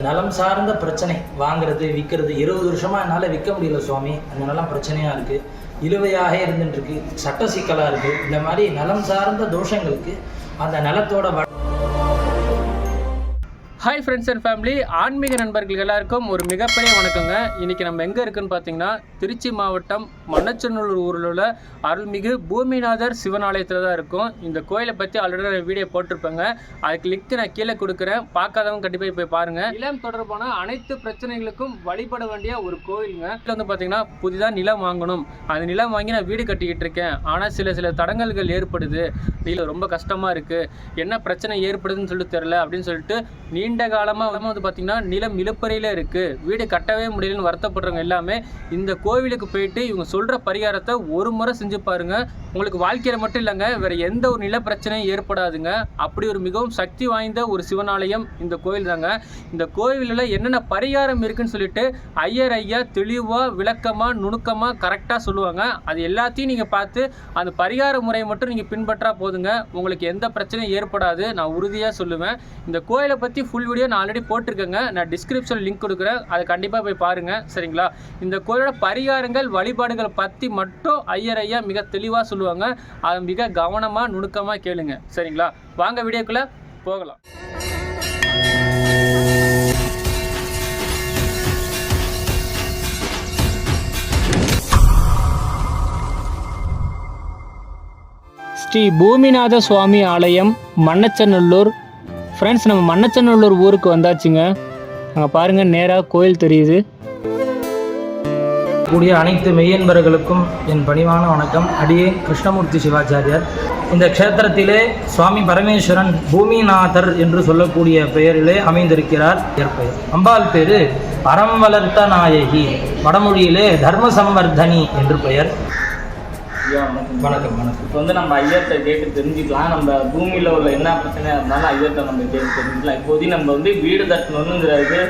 நலம் சார்ந்த பிரச்சனை வாங்குறது விற்கிறது 20 வருஷமா என்னால் விற்க முடியல சுவாமி. அந்த நிலம் பிரச்சனையாக இருக்குது, இழுவையாக இருந்துட்டுருக்கு, சட்ட சிக்கலாக இருக்குது. இந்த மாதிரி நலம் சார்ந்த தோஷங்களுக்கு அந்த நிலத்தோட ஹாய் ஃப்ரெண்ட்ஸ் அண்ட் ஃபேமிலி, ஆன்மீக நண்பர்கள் எல்லாருக்கும் ஒரு மிகப்பெரிய வணக்கங்க. இன்றைக்கி நம்ம எங்கே இருக்குன்னு பார்த்தீங்கன்னா திருச்சி மாவட்டம் மண்ணச்சநல்லூர் ஊரில் உள்ள அருள்மிகு பூமிநாதர் சிவன் ஆலயத்தில் தான் இருக்கும். இந்த கோயிலை பற்றி ஆல்ரெடி நான் வீடியோ போட்டிருப்பேங்க, அதுக்கு லிங்க் நான் கீழே கொடுக்குறேன். பார்க்காதவங்க கண்டிப்பாக போய் பாருங்கள். நிலம் தொடர்பான அனைத்து பிரச்சனைகளுக்கும் வழிபட வேண்டிய ஒரு கோயிலுங்க. இதில் வந்து பார்த்தீங்கன்னா புதிதாக நிலம் வாங்கணும், அந்த நிலம் வாங்கி நான் வீடு கட்டிக்கிட்டு இருக்கேன், ஆனால் சில தடங்கல்கள் ஏற்படுது, இல்லை ரொம்ப கஷ்டமாக இருக்குது, என்ன பிரச்சனை ஏற்படுதுன்னு சொல்லிட்டு தெரில அப்படின்னு சொல்லிட்டு நீண்ட காலமாக வந்து பார்த்திங்கன்னா நிலம் இழுப்பறையில் இருக்குது, வீடு கட்டவே முடியலன்னு வருத்தப்படுறவங்க எல்லாமே இந்த கோவிலுக்கு போயிட்டு இவங்க சொல்கிற பரிகாரத்தை ஒரு முறை செஞ்சு பாருங்கள். உங்களுக்கு வாழ்க்கையில் மட்டும் இல்லைங்க, வேறு எந்த ஒரு நில பிரச்சனையும் ஏற்படாதுங்க. அப்படி ஒரு மிகவும் சக்தி வாய்ந்த ஒரு சிவனாலயம் இந்த கோவில் தாங்க. இந்த கோவிலில் என்னென்ன பரிகாரம் இருக்குன்னு சொல்லிட்டு ஐயா தெளிவாக விளக்கமாக நுணுக்கமாக கரெக்டாக சொல்லுவாங்க. அது எல்லாத்தையும் நீங்கள் பார்த்து அந்த பரிகார முறையை மட்டும் நீங்கள் பின்பற்றா போதுங்க, உங்களுக்கு எந்த பிரச்சனையும் ஏற்படாது, நான் உறுதியாக சொல்லுவேன். இந்த கோயிலை பற்றி ஃபுல் வீடியோ நான் ஆல்ரெடி போட்டிருக்கேங்க, நான் டிஸ்கிரிப்ஷனில் லிங்க் கொடுக்குறேன், அதை கண்டிப்பாக போய் பாருங்கள். சரிங்களா? இந்த கோயிலோட பரிகாரங்கள் வழிபாடுகளை பற்றி மட்டும் ஐயா மிக தெளிவாக சொல்லுவாங்க, அதை மிக கவனமாக நுணுக்கமாக கேளுங்க. சரிங்களா? வாங்க வீடியோக்குள்ளே போகலாம். ஸ்ரீ பூமிநாத சுவாமி ஆலயம் மண்ணச்சநல்லூர். ஃப்ரெண்ட்ஸ், நம்ம மண்ணச்சநல்லூர் ஊருக்கு வந்தாச்சுங்க. அங்கே பாருங்கள், நேராக கோயில் தெரியுது. கூடிய அனைத்து மெய்யன்பர்களுக்கும் என் பணிவான வணக்கம். அடியே கிருஷ்ணமூர்த்தி சிவாச்சாரியார். இந்த க்ஷேத்திரத்திலே சுவாமி பரமேஸ்வரன் பூமிநாதர் என்று சொல்லக்கூடிய பெயரிலே அமைந்திருக்கிறார். பெயர் அம்பாள் பேரு அறம் வளர்த்த நாயகி, வடமொழியிலே தர்ம சம்வர்தனி என்று பெயர். வணக்கம் வணக்கம். இப்போ வந்து நம்ம ஐயத்தை கேட்டு தெரிஞ்சுக்கலாம். நம்ம பூமியில் உள்ள என்ன பிரச்சனையாக இருந்தாலும் ஐயத்தை நம்ம கேட்டு தெரிஞ்சுக்கலாம். இப்போதைக்கு நம்ம வந்து வீடு தட்டணுங்கிறது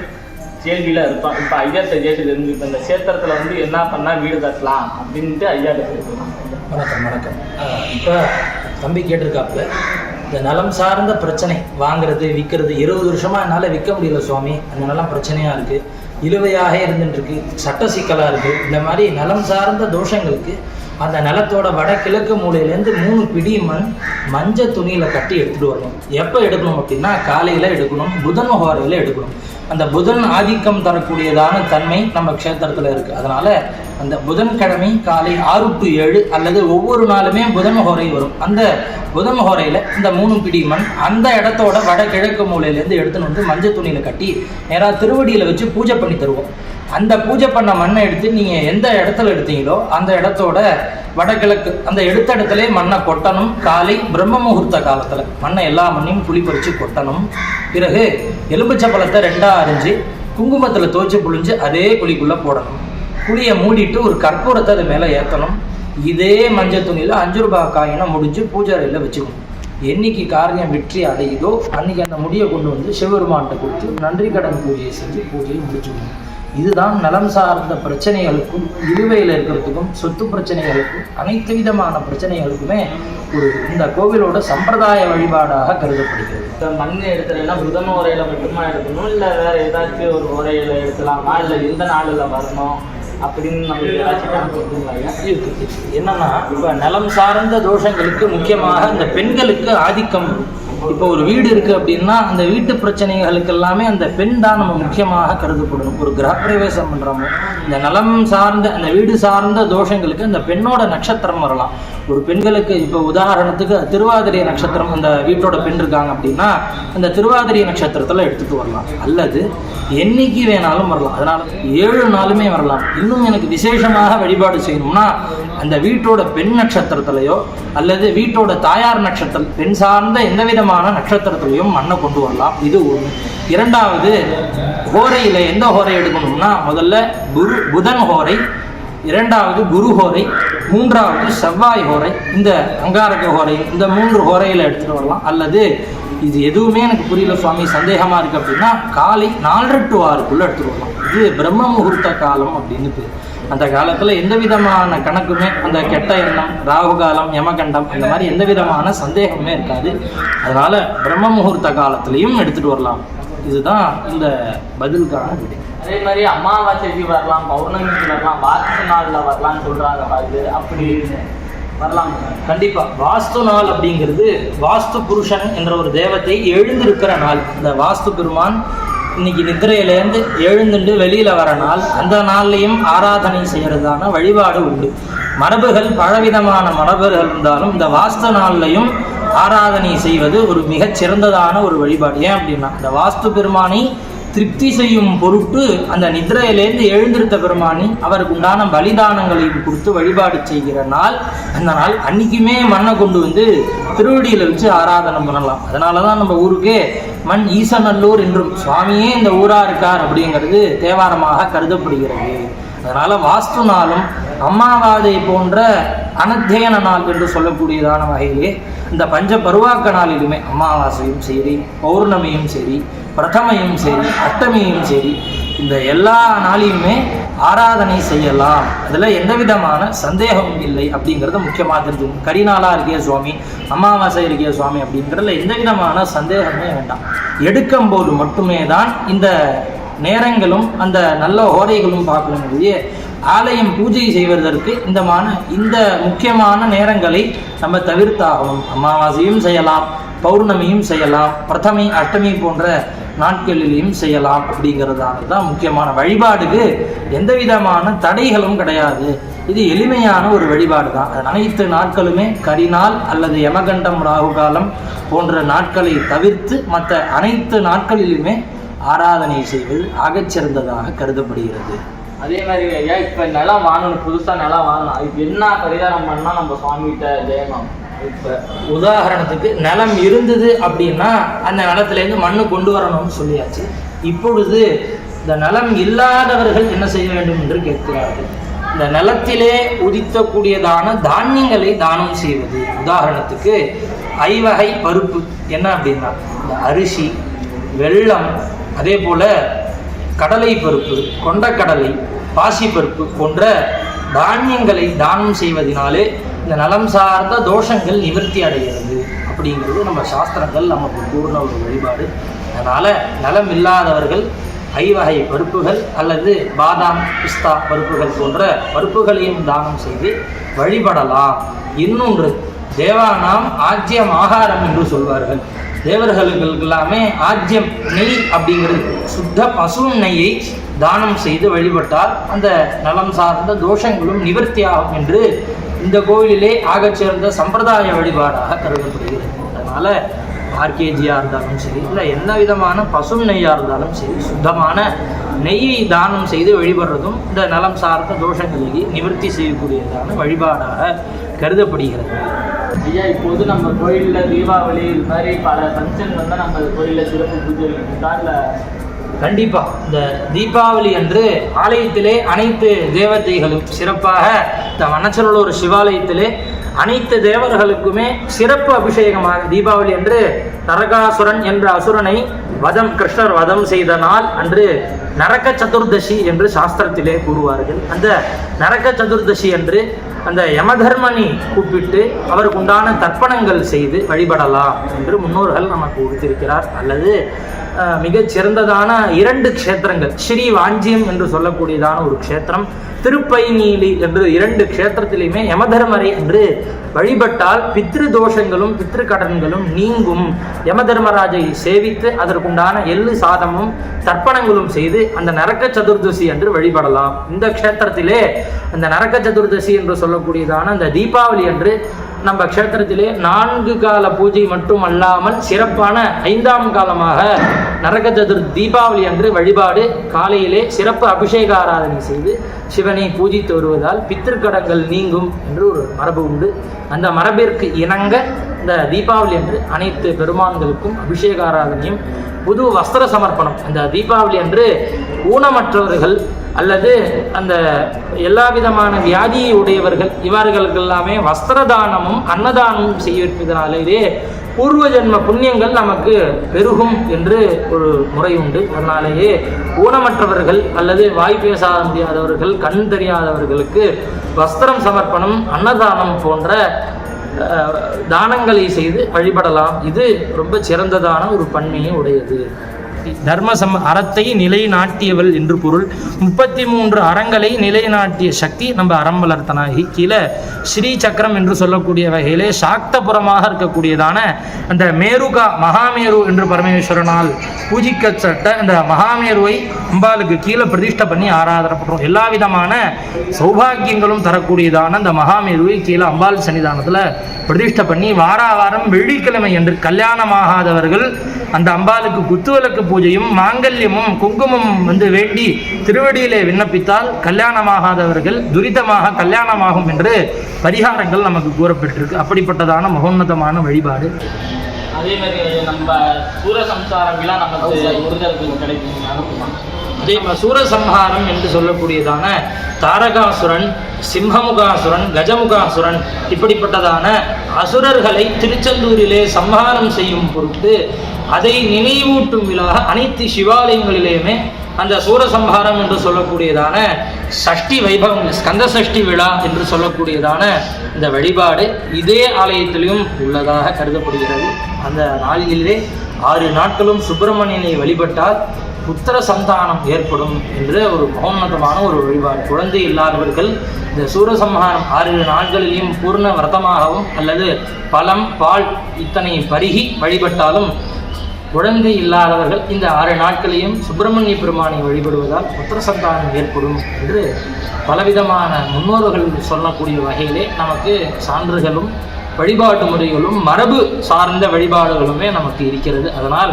கேள்வியில் இருப்போம். இப்போ ஐயத்தை கேட்டு தெரிஞ்சுக்கலாம், இந்த சேத்திரத்தில் வந்து என்ன பண்ணால் வீடு தட்டலாம் அப்படின்ட்டு ஐயாட்ட கேட்கலாம். வணக்கம் வணக்கம். இப்போ தம்பி கேட்டிருக்காப்புல, இந்த நலம் சார்ந்த பிரச்சனை வாங்குறது விற்கிறது 20 வருஷமாக என்னால் விற்க முடியல சுவாமி. அந்த நிலம் பிரச்சனையாக இருக்குது, இழுவையாக இருந்துட்டுருக்கு, சட்ட சிக்கலாக இருக்குது. இந்த மாதிரி நலம் சார்ந்த தோஷங்களுக்கு அந்த நிலத்தோட வடகிழக்கு மூலையிலேருந்து 3 பிடி மண் மஞ்சள் துணியில் கட்டி எடுத்துகிட்டு வரணும். எப்போ எடுக்கணும் அப்படின்னா காலையில் எடுக்கணும், புதன் ஹோரையில் எடுக்கணும். அந்த புதன் ஆதிக்கம் தரக்கூடியதான தன்மை நம்ம க்ஷேத்திரத்தில் இருக்குது. அதனால் அந்த புதன்கிழமை காலை 6 to 7 அல்லது ஒவ்வொரு நாளுமே புதன் ஹோரை வரும். அந்த புதன் ஹோரையில் இந்த 3 பிடி மண் அந்த இடத்தோட வடகிழக்கு மூலையிலேருந்து எடுத்துன்னு வந்து மஞ்சள் துணியில் கட்டி நேராக திருவடியில் வச்சு பூஜை பண்ணி தருவோம். அந்த பூஜை பண்ண மண்ணை எடுத்து நீங்கள் எந்த இடத்துல எடுத்தீங்களோ அந்த இடத்தோட வடகிழக்கு அந்த எடுத்த இடத்துல மண்ணை கொட்டணும். காலை பிரம்ம முகூர்த்த காலத்தில் மண்ணை எல்லா மண்ணையும் குழி பறித்து கொட்டணும். பிறகு எலும்புச்சை பழத்தை 2ஆ அரிஞ்சு குங்குமத்தில் துவைச்சி புழிஞ்சு அதே குழிக்குள்ளே போடணும். குழியை மூடிட்டு ஒரு கற்பூரத்தை அது மேலே ஏற்றணும். இதே மஞ்சள் துணியில் 5 ரூபாய் காயினை முடிஞ்சு பூஜை அறையில் வச்சுக்கணும். என்னைக்கு காரியம் வெற்றி அடையுதோ அன்றைக்கி அந்த முடியை கொண்டு வந்து சிவபெருமான்கிட்ட கொடுத்து நன்றி கடன் பூஜையை செஞ்சு பூஜையை முடிச்சுக்கணும். இதுதான் நலம் சார்ந்த பிரச்சனைகளுக்கும் இழுவையில் இருக்கிறதுக்கும் சொத்து பிரச்சனைகளுக்கும் அனைத்து விதமான பிரச்சனைகளுக்குமே இந்த கோவிலோட சம்பிரதாய வழிபாடாக கருதப்படுகிறது. இப்போ மண் எடுத்துலன்னா புதன் உரையில் மட்டுமா எடுக்கணும், இல்லை வேறு ஏதாச்சும் ஒரு உரையில் எடுக்கலாமா, இல்லை எந்த நாளில் வரணும் அப்படின்னு நம்ம ஏதாச்சும் இருக்கு. என்னன்னா, இப்போ நலம் சார்ந்த தோஷங்களுக்கு முக்கியமாக இந்த பெண்களுக்கு ஆதிக்கம். இப்போ ஒரு வீடு இருக்குது அப்படின்னா அந்த வீட்டு பிரச்சனைகளுக்கு எல்லாமே அந்த பெண் தான் நம்ம முக்கியமாக கருதப்படணும். ஒரு கிரகப்பிரவேசம் பண்ணுறோமோ இந்த நலம் சார்ந்த அந்த வீடு சார்ந்த தோஷங்களுக்கு அந்த பெண்ணோட நட்சத்திரம் வரலாம். ஒரு பெண்களுக்கு இப்போ உதாரணத்துக்கு திருவாதிரை நட்சத்திரம் அந்த வீட்டோட பெண் இருக்காங்க அப்படின்னா அந்த திருவாதிரை நட்சத்திரத்தில் எடுத்துகிட்டு வரலாம், அல்லது என்னைக்கு வேணாலும் வரலாம். அதனால் 7 நாளுமே வரலாம். இன்னும் எனக்கு விசேஷமாக வழிபாடு செய்யணும்னா அந்த வீட்டோட பெண் நட்சத்திரத்திலையோ அல்லது வீட்டோட தாயார் நட்சத்திரம் பெண் சார்ந்த எந்த விதமான நட்சத்திரத்திலையும் மண்ணை கொண்டு வரலாம். இது ஒன்று. இரண்டாவது, ஹோரையில் எந்த ஹோரை எடுக்கணும்னா முதல்ல புதன் ஹோரை, இரண்டாவது குரு ஹோரை, மூன்றாவது செவ்வாய் ஹோரை, இந்த அங்காரக ஹோரை, இந்த 3 ஹோரையில் எடுத்துகிட்டு வரலாம். அல்லது இது எதுவுமே எனக்கு புரியல சுவாமி, சந்தேகமாக இருக்குது அப்படின்னா காலை 4 to 6 எடுத்துகிட்டு வரலாம். இது பிரம்ம முகூர்த்த காலம் அப்படின்னு பேர். அந்த காலத்தில் எந்த விதமான கணக்குமே அந்த கெட்ட எண்ணம், ராகு காலம், யமகண்டம் இந்த மாதிரி எந்த விதமான சந்தேகமே இருக்காது. அதனால் பிரம்ம முகூர்த்த காலத்திலையும் எடுத்துகிட்டு வரலாம். இதுதான் இந்த பதிலுக்கான விடை. அதே மாதிரி அமாவாசைக்கு வரலாம், பௌர்ணமிக்கு வரலாம், வாஸ்து நாளில் வரலாம்னு சொல்கிறாங்க. அது அப்படி வரலாம்? கண்டிப்பா. வாஸ்து நாள் அப்படிங்கிறது வாஸ்து புருஷன் என்ற ஒரு தேவத்தை எழுந்திருக்கிற நாள். இந்த வாஸ்து பெருமான் இன்னைக்கு நித்திரையிலேருந்து எழுந்துட்டு வெளியில வர நாள். அந்த நாள்லையும் ஆராதனை செய்யறதான வழிபாடு உண்டு. மரபுகள் பலவிதமான மரபுகள் இருந்தாலும் இந்த வாஸ்து நாள்லையும் ஆராதனை செய்வது ஒரு மிகச் சிறந்ததான ஒரு வழிபாடு. ஏன் அப்படின்னா இந்த வாஸ்து பெருமானை திருப்தி செய்யும் பொருட்டு அந்த நித்திரையிலேருந்து எழுந்திருத்த பெருமானி அவருக்கு உண்டான பலிதானங்களையும் கொடுத்து வழிபாடு செய்கிற நாள் அந்த நாள். அன்னைக்குமே மண்ணை கொண்டு வந்து திருவடியில் வச்சு ஆராதனை பண்ணலாம். அதனால தான் நம்ம ஊருக்கே மண் ஈசநல்லூர் என்றும் சுவாமியே இந்த ஊராக இருக்கார் அப்படிங்கிறது தேவாரமாக கருதப்படுகிறது. அதனால வாஸ்து நாளும் அமாவாசை போன்ற அனத்தியன நாள் என்று சொல்லக்கூடியதான வகையிலே இந்த பஞ்ச பருவாக்க நாளிலுமே அமாவாசையும் சரி, பௌர்ணமியும் சரி, பிரதமையும் சரி, அஷ்டமியும் சரி, இந்த எல்லா நாளையுமே ஆராதனை செய்யலாம். அதில் எந்த விதமான சந்தேகமும் இல்லை அப்படிங்கிறத முக்கியமாக தெரிஞ்சுக்கணும். கரிநாளாக இருக்கே சுவாமி, அமாவாசை இருக்கே சுவாமி அப்படிங்கிறதுல எந்த விதமான சந்தேகமே வேண்டாம். எடுக்கும் போது மட்டுமே தான் இந்த நேரங்களும் அந்த நல்ல ஓரைகளும் பார்க்கணும்போது ஆலயம் பூஜை செய்வதற்கு இந்த முக்கியமான நேரங்களை நம்ம தவிர்த்தாகணும். அமாவாசையும் செய்யலாம், பௌர்ணமியும் செய்யலாம், பிரதமை அஷ்டமி போன்ற நாட்களிலையும் செய்யலாம். அப்படிங்கிறதால தான் முக்கியமான வழிபாடுக்கு எந்த விதமான தடைகளும் கிடையாது. இது எளிமையான ஒரு வழிபாடு தான். அனைத்து நாட்களுமே கரிநாள் அல்லது யமகண்டம் ராகு காலம் போன்ற நாட்களை தவிர்த்து மற்ற அனைத்து நாட்களிலுமே ஆராதனை செய்வது ஆகச்சிறந்ததாக கருதப்படுகிறது. அதே மாதிரி ஐயா, இப்போ நிலம் வாங்கணும், புதுசாக நிலம் வாங்கணும், அதுக்கு என்ன பரிகாரம் பண்ணால் நம்ம சுவாமிகிட்ட ஜெயமாம்? இப்போ உதாரணத்துக்கு நிலம் இருந்தது அப்படின்னா அந்த நிலத்திலேருந்து மண்ணு கொண்டு வரணும்னு சொல்லியாச்சு. இப்பொழுது இந்த நிலம் இல்லாதவர்கள் என்ன செய்ய வேண்டும் என்று கேட்கிறார்கள். இந்த நிலத்திலே உதித்தக்கூடியதான தானியங்களை தானம் செய்வது. உதாரணத்துக்கு ஐவகை பருப்பு என்ன அப்படின்னா இந்த அரிசி, வெல்லம், அதே போல கடலை பருப்பு, கொண்டக்கடலை, பாசிப்பருப்பு போன்ற தானியங்களை தானம் செய்வதனாலே இந்த நலம் சார்ந்த தோஷங்கள் நிவர்த்தி அடைகிறது அப்படிங்கிறது நம்ம சாஸ்திரங்கள் நமக்கு கூறின ஒரு வழிபாடு. அதனால் நலம் இல்லாதவர்கள் ஐவகை பருப்புகள் அல்லது பாதாம், பிஸ்தா பருப்புகள் போன்ற பருப்புகளையும் தானம் செய்து வழிபடலாம். இன்னொன்று, தேவானாம் ஆஜ்யம் ஆகாரம் என்று சொல்வார்கள். தேவர்களுக்கு எல்லாமே ஆஜ்யம் நெய் அப்படிங்கிறது சுத்த பசு நெய்யை தானம் செய்து வழிபட்டால் அந்த நலம் சார்ந்த தோஷங்களும் நிவர்த்தி ஆகும் என்று இந்த கோவிலிலே ஆகச்சிறந்த சம்பிரதாய வழிபாடாக கருதப்படுகிறது. அதனால் ஆர்கேஜியாக இருந்தாலும் சரி, இல்லை என்ன விதமான பசு நெய்யாக இருந்தாலும் சரி, சுத்தமான நெய்யை தானம் செய்து வழிபடுறதும் இந்த நலம் சார்ந்த தோஷங்களை நிவர்த்தி செய்யக்கூடியதான வழிபாடாக கருதப்படுகிறது. ஐயா, இப்போது நம்ம கோயிலில் தீபாவளி இது மாதிரி பல ஃபங்க்ஷன் வந்தால் நம்ம கோயிலில் சிறப்பு பூஜை இருக்கா? இல்லை கண்டிப்பாக இந்த தீபாவளி அன்று ஆலயத்திலே அனைத்து தேவதைகளும் சிறப்பாக இந்த மணச்சநல்லூர் சிவாலயத்திலே அனைத்து தேவர்களுக்குமே சிறப்பு அபிஷேகமாக தீபாவளி அன்று நரகாசுரன் என்ற அசுரனை கிருஷ்ணர் வதம் செய்த நாள் அன்று நரக சதுர்தசி என்று சாஸ்திரத்திலே கூறுவார்கள். அந்த நரக சதுர்தசி அன்று அந்த யமதர்மனை கூப்பிட்டு அவருக்கு உண்டான தர்ப்பணங்கள் செய்து வழிபடலாம் என்று முன்னோர்கள் நமக்கு கொடுத்திருக்கிறார். அல்லது மிகச் சிறந்ததான 2 க்ஷேத்திரங்கள், ஸ்ரீ வாஞ்சியம் என்று சொல்லக்கூடியதான ஒரு க்ஷேத்திரம், திருப்பைநீலி என்று 2 க்ஷேத்திரத்திலையுமே யமதர்மரை என்று வழிபட்டால் பித்ரு தோஷங்களும் பித்ரு கடன்களும் நீங்கும். யமதர்மராஜை சேவித்து அதற்குண்டான எள்ளு சாதமும் தர்ப்பணங்களும் செய்து அந்த நரக சதுர்தசி என்று வழிபடலாம். இந்த க்ஷேத்திரத்திலே அந்த நரக சதுர்தசி என்று சொல்லக்கூடியதான அந்த தீபாவளி அன்று நம்ம க்ஷேத்திரத்திலே 4 கால பூஜை மட்டும் அல்லாமல் சிறப்பான 5ஆம் காலமாக நரக தீபாவளி அன்று வழிபாடு காலையிலே சிறப்பு அபிஷேக ஆராதனை செய்து சிவனை பூஜித்து வருவதால் பித்திருக்கடங்கள் நீங்கும் என்று ஒரு மரபு உண்டு. அந்த மரபிற்கு இணங்க இந்த தீபாவளி அன்று அனைத்து பெருமான்களுக்கும் அபிஷேக ஆராதனையும் புது வஸ்திர சமர்ப்பணம். அந்த தீபாவளி அன்று ஊனமற்றவர்கள் அல்லது அந்த எல்லா விதமான வியாதியை உடையவர்கள் இவர்களுக்கு எல்லாமே வஸ்திரதானமும் அன்னதானமும் செய்வதனாலேயே பூர்வ ஜென்ம புண்ணியங்கள் நமக்கு பெருகும் என்று ஒரு முறை உண்டு. அதனாலேயே ஊனமற்றவர்கள் அல்லது வாய் பேச முடியாதவர்கள், கண் தெரியாதவர்களுக்கு வஸ்திரம் சமர்ப்பணம், அன்னதானம் போன்ற தானங்களை செய்து வழிபடலாம். இது ரொம்ப சிறந்ததான ஒரு பன்மையை உடையது. அறத்தை நிலைநாட்டியவள் என்று பொருள். 33 அறங்களை நிலைநாட்டிய சக்தி நம்ம அறம் வளர்த்தனாகி. கீழே ஸ்ரீ சக்கரம் என்று சொல்லக்கூடிய வகையிலே சாக்தபுரமாக இருக்கக்கூடியதான அந்த மேருகா மகாமேரு என்று பரமேஸ்வரனால் பூஜிக்கப்பட்ட இந்த மகாமேருவை அம்பாளுக்கு கீழே பிரதிஷ்டை பண்ணி ஆராதனைப்படுறோம். எல்லா விதமான சௌபாகியங்களும் தரக்கூடியதான அந்த மகாமேருவை கீழே அம்பாள் சன்னிதானத்தில் பிரதிஷ்டை பண்ணி வாரம் வெள்ளிக்கிழமை என்று கல்யாணமாகாதவர்கள் அந்த அம்பாளுக்கு குத்துவிளக்கு பூஜையும் மாங்கல்யமும் குங்குமம் வேண்டி திருவடியிலே விண்ணப்பித்தால் கல்யாணமாகாதவர்கள் துரிதமாக கல்யாணமாகும் என்று பரிகாரங்கள் நமக்கு கூறப்பட்டிருக்கு. அப்படிப்பட்டதான மகோன்னதமான வழிபாடு. அதே மாதிரி நம்ம சூரசம்சாரம் விழா நமக்கு முருகருக்கு கிடைக்கும். அதே சூரசம்ஹாரம் என்று சொல்லக்கூடியதான தாரகாசுரன், சிம்மமுகாசுரன், கஜமுகாசுரன் இப்படிப்பட்டதான அசுரர்களை திருச்செந்தூரிலே சம்ஹாரம் செய்யும் பொருட்டு அதை நினைவூட்டும் விழா அனைத்து சிவாலயங்களிலேயுமே அந்த சூரசம்ஹாரம் என்று சொல்லக்கூடியதான சஷ்டி வைபவம், ஸ்கந்த சஷ்டி விழா என்று சொல்லக்கூடியதான இந்த வழிபாடு இதே ஆலயத்திலும் உள்ளதாக கருதப்படுகிறது. அந்த நாளிலே 6 நாட்களும் சுப்பிரமணியனை வழிபட்டால் புத்திர சந்தானம் ஏற்படும் என்ற ஒரு மகோன்னதமான ஒரு வழிபாடு. குழந்தை இல்லாதவர்கள் இந்த சூரசம்ஹாரம் 6 நாட்களிலும் பூர்ண விரதமாகவும் அல்லது பழம் பால் இத்தனை பருகி வழிபட்டாலும் குழந்தை இல்லாதவர்கள் இந்த 6 நாட்களையும் சுப்பிரமணிய பெருமானை வழிபடுவதால் புத்திர சந்தானம் ஏற்படும் என்று பலவிதமான முன்னோர்கள் சொல்லக்கூடிய வகையிலே நமக்கு சான்றுகளும் வழிபாட்டு முறைகளும் மரபு சார்ந்த வழிபாடுகளுமே நமக்கு இருக்கிறது. அதனால்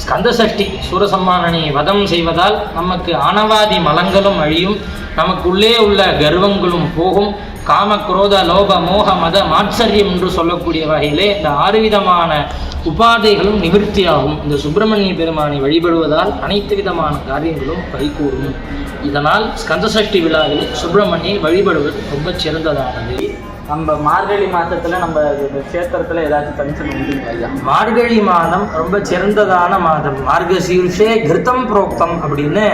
ஸ்கந்த சஷ்டி சூரசம்ஹாரனை வதம் செய்வதால் நமக்கு ஆணவாதி மலங்களும் அழியும், நமக்குள்ளே உள்ள கர்வங்களும் போகும், காம குரோத லோப மோக மத மாத்சரியம் என்று சொல்லக்கூடிய வகையிலே இந்த 6 விதமான உபாதைகளும் நிவர்த்தியாகும். இந்த சுப்பிரமணிய பெருமானை வழிபடுவதால் அனைத்து விதமான காரியங்களும் கைகூடும். இதனால் ஸ்கந்த சஷ்டி விழாவில் சுப்பிரமணியை வழிபடுவது ரொம்ப சிறந்ததானது. நம்ம மார்கழி மாதத்துல நம்ம கஷேத்திரத்துல ஏதாச்சும் ஃபங்க்ஷன் உண்டுங்களா? மார்கழி மாதம் ரொம்ப சிறந்ததான மாதம். மார்கசீர்ஷே கிருத்தம் புரோக்தம் அப்படின்னு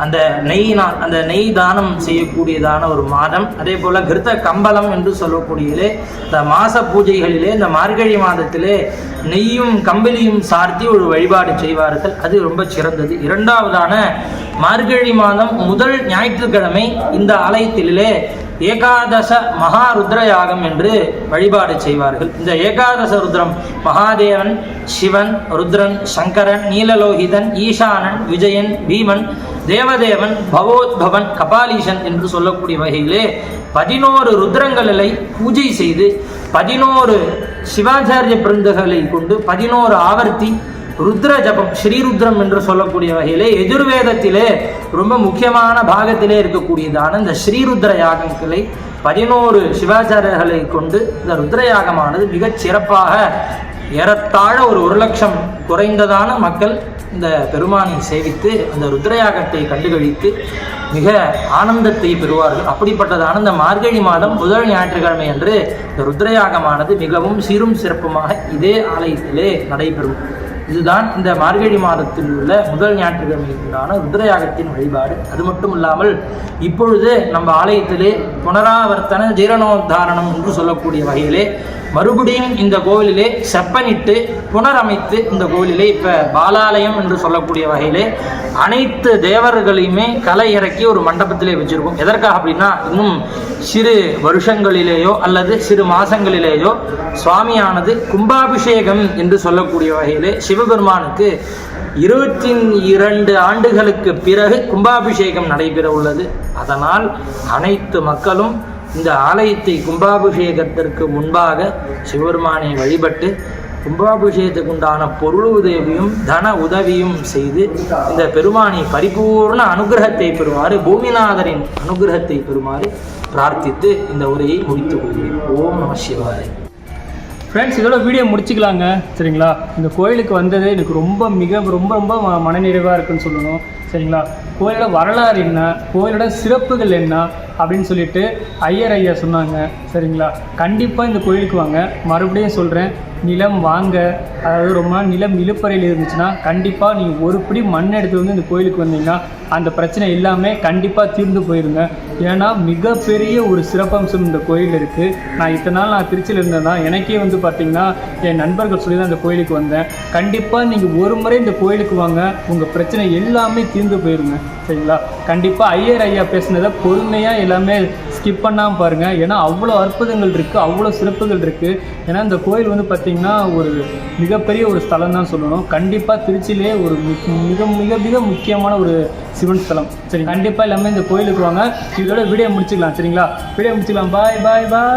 அந்த நெய் தானம் செய்யக்கூடியதான ஒரு மாதம். அதே போல கிருத்த கம்பளம் என்று சொல்லக்கூடியதிலே இந்த மாச பூஜைகளிலே இந்த மார்கழி மாதத்திலே நெய்யும் கம்பளியும் சார்த்தி ஒரு வழிபாடு செய்வார்கள். அது ரொம்ப சிறந்தது. 2வதான மார்கழி மாதம் முதல் ஞாயிற்றுக்கிழமை இந்த ஆலயத்திலே ஏகாதச மகாருத்ர யாகம் என்று வழிபாடு செய்வார்கள். இந்த ஏகாதச ருத்ரம் மகாதேவன், சிவன், ருத்ரன், சங்கரன், நீலலோகிதன், ஈசானன், விஜயன், பீமன், தேவதேவன், பவோத்பவன், கபாலீசன் என்று சொல்லக்கூடிய வகையிலே 11 ருத்ரங்களை பூஜை செய்து 11 சிவாச்சாரிய பிருந்துகளை கொண்டு 11 ஆவர்த்தி ருத்ர ஜபம், ஸ்ரீருத்ரம் என்று சொல்லக்கூடிய வகையிலே எதிர்வேதத்திலே ரொம்ப முக்கியமான பாகத்திலே இருக்கக்கூடியதான இந்த ஸ்ரீருத்ர யாகங்களை 11 சிவாச்சாரியர்களை கொண்டு இந்த ருத்ரயாகமானது மிகச் சிறப்பாக ஏறத்தாழ ஒரு 1 லட்சம் குறைந்ததான மக்கள் இந்த பெருமானை சேவித்து அந்த ருத்ரயாகத்தை கண்டுகளித்து மிக ஆனந்தத்தை பெறுவார்கள். அப்படிப்பட்டதான இந்த மார்கழி மாதம் முதல் ஞாயிற்றுக்கிழமை அன்று இந்த ருத்ரயாகமானது மிகவும் சீரும் சிறப்புமாக இதே ஆலயத்திலே நடைபெறும். இதுதான் இந்த மார்கழி மாதத்தில் உள்ள முதல் ஞாயிற்றுக்கிழமைக்குண்டான ருத்ரயாகத்தின் வழிபாடு. அது மட்டும் இல்லாமல் இப்பொழுது நம்ம ஆலயத்திலே புனராவர்த்தன ஜீரணோத்தாரணம் என்று சொல்லக்கூடிய வகையிலே மறுபடியும் இந்த கோவிலிலே செப்பனிட்டு புனரமைத்து இந்த கோவிலிலே இப்போ பாலாலயம் என்று சொல்லக்கூடிய வகையிலே அனைத்து தேவர்களையுமே கலை இறக்கி ஒரு மண்டபத்திலே வச்சுருக்கோம். எதற்காக அப்படின்னா இன்னும் சிறு வருஷங்களிலேயோ அல்லது சிறு மாதங்களிலேயோ சுவாமியானது கும்பாபிஷேகம் என்று சொல்லக்கூடிய வகையிலே சிவபெருமானுக்கு 22 ஆண்டுகளுக்கு பிறகு கும்பாபிஷேகம் நடைபெற உள்ளது. அதனால் அனைத்து மக்களும் இந்த ஆலயத்தை கும்பாபிஷேகத்திற்கு முன்பாக சிவபெருமானை வழிபட்டு கும்பாபிஷேகத்துக்கு உண்டான பொருள் உதவியும் தன உதவியும் செய்து இந்த பெருமானை பரிபூர்ண அனுகிரகத்தை பெறுமாறு, பூமிநாதரின் அனுகிரகத்தை பெறுமாறு பிரார்த்தித்து இந்த உரையை முடித்துக் கொள்கிறேன். ஓம் நம சிவாய. ஃப்ரெண்ட்ஸ், இதோட வீடியோ முடிச்சுக்கலாங்க. சரிங்களா? இந்த கோயிலுக்கு வந்தது எனக்கு ரொம்ப மனநிறைவாக இருக்குன்னு சொல்லணும். சரிங்களா? கோயிலோட வரலாறு என்ன, கோயிலோட சிறப்புகள் என்ன, அப்படின்னு சொல்லிட்டு ஐயா சொன்னாங்க. சரிங்களா, கண்டிப்பாக இந்த கோயிலுக்கு வாங்க. மறுபடியும் சொல்கிறேன், நிலம் வாங்க, அதாவது ரொம்ப நிலம் இழுப்பறையில் இருந்துச்சுன்னா கண்டிப்பாக நீங்கள் ஒரு பிடி மண் எடுத்து வந்து இந்த கோயிலுக்கு வந்தீங்கன்னா அந்த பிரச்சனை எல்லாமே கண்டிப்பாக தீர்ந்து போயிருங்க. ஏன்னா மிகப்பெரிய ஒரு சிறப்பம்சம் இந்த கோயில் இருக்குது. நான் இத்தனை நாள் நான் திருச்சியில் இருந்தேன் தான், எனக்கே வந்து பார்த்திங்கன்னா என் நண்பர்கள் சொல்லி தான் இந்த கோயிலுக்கு வந்தேன். கண்டிப்பாக நீங்கள் ஒரு முறை இந்த கோயிலுக்கு வாங்க, உங்கள் பிரச்சனை எல்லாமே தீர்ந்து போயிருங்க. சரிங்களா, கண்டிப்பாக ஐயா பேசுனதை பொறுமையாக எல்லாமே ஸ்கிப் பண்ணாமல் பாருங்கள். ஏன்னா அவ்வளோ அற்புதங்கள் இருக்குது, அவ்வளோ சிறப்புகள் இருக்குது. ஏன்னா இந்த கோயில் வந்து பார்த்திங்கன்னா ஒரு மிகப்பெரிய ஒரு ஸ்தலம் தான் சொல்லணும். கண்டிப்பாக திருச்சியிலே ஒரு மிக மிக மிக முக்கியமான ஒரு சிவன் ஸ்தலம். சரி, கண்டிப்பாக எல்லாமே இந்த கோயிலுக்கு வாங்க. இதோட வீடியோ முடிச்சுக்கலாம். சரிங்களா, வீடியோ முடிச்சுக்கலாம். பாய் பாய் பாய்.